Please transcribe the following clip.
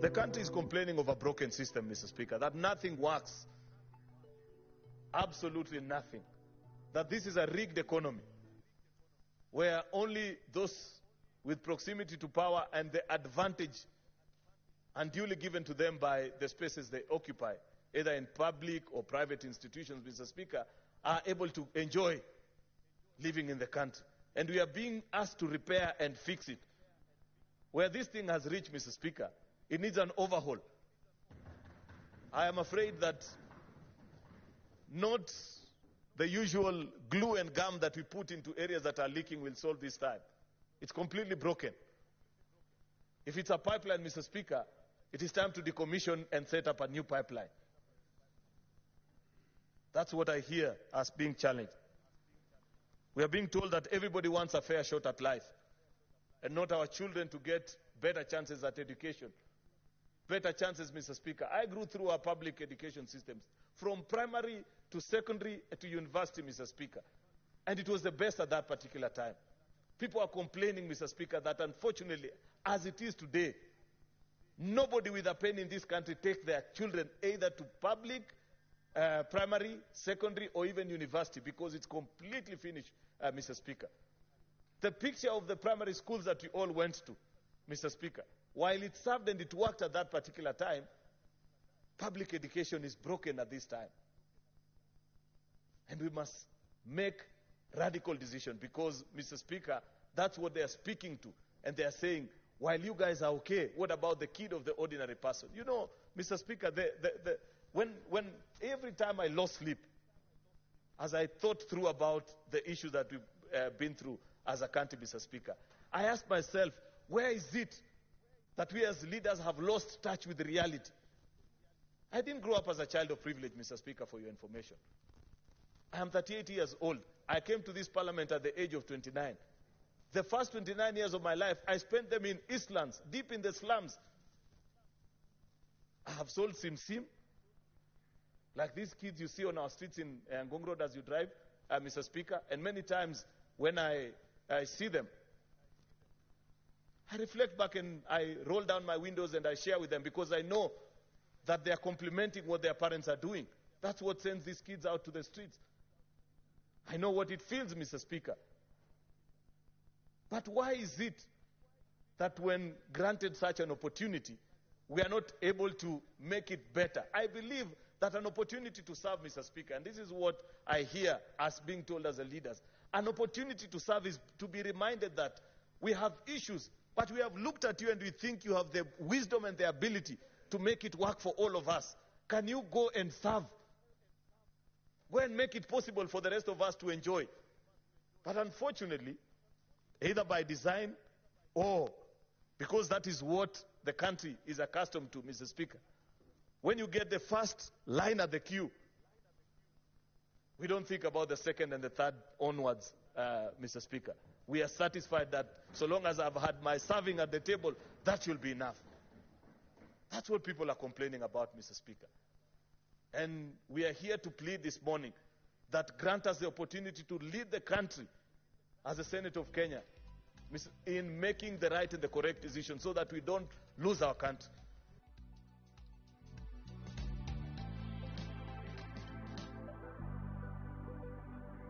The country is complaining of a broken system, Mr. Speaker, that nothing works. Absolutely nothing. That this is a rigged economy where only those with proximity to power and the advantage unduly given to them by the spaces they occupy, either in public or private institutions, Mr. Speaker, are able to enjoy living in the country. And we are being asked to repair and fix it. Where this thing has reached, Mr. Speaker, it needs an overhaul. I am afraid that not the usual glue and gum that we put into areas that are leaking will solve this time. It's completely broken. If it's a pipeline, Mr. Speaker, it is time to decommission and set up a new pipeline. That's what I hear as being challenged. We are being told that everybody wants a fair shot at life, and not our children to get better chances at education. Better chances, Mr. Speaker. I grew through our public education systems, from primary to secondary to university, Mr. Speaker. And it was the best at that particular time. People are complaining, Mr. Speaker, that unfortunately, as it is today, nobody with a pen in this country takes their children either to public, primary, secondary, or even university, because it's completely finished, Mr. Speaker. The picture of the primary schools that we all went to, Mr. Speaker, while it served and it worked at that particular time, public education is broken at this time. And we must make radical decisions, because, Mr. Speaker, that's what they are speaking to. And they are saying, while you guys are okay, what about the kid of the ordinary person? You know, Mr. Speaker, when every time I lost sleep, as I thought through about the issues that we've been through as a country, Mr. Speaker, I asked myself, where is it that we as leaders have lost touch with reality? I didn't grow up as a child of privilege, Mr. Speaker, for your information. I am 38 years old. I came to this parliament at the age of 29. The first 29 years of my life, I spent them in Eastlands, deep in the slums. I have sold sim-sim, like these kids you see on our streets in Ngong Road as you drive, Mr. Speaker. And many times when I see them, I reflect back and I roll down my windows and I share with them, because I know that they are complementing what their parents are doing. That's what sends these kids out to the streets. I know what it feels, Mr. Speaker. But why is it that when granted such an opportunity, we are not able to make it better? I believe that an opportunity to serve, Mr. Speaker, and this is what I hear as being told as the leaders, an opportunity to serve is to be reminded that we have issues, but we have looked at you and we think you have the wisdom and the ability to make it work for all of us. Can you go and serve? Go and make it possible for the rest of us to enjoy. But unfortunately, either by design or because that is what the country is accustomed to, Mr. Speaker, when you get the first line at the queue, we don't think about the second and the third onwards, Mr. Speaker. We are satisfied that so long as I've had my serving at the table, that will be enough. That's what people are complaining about, Mr. Speaker. And we are here to plead this morning that grant us the opportunity to lead the country as the Senate of Kenya in making the right and the correct decision, so that we don't lose our country.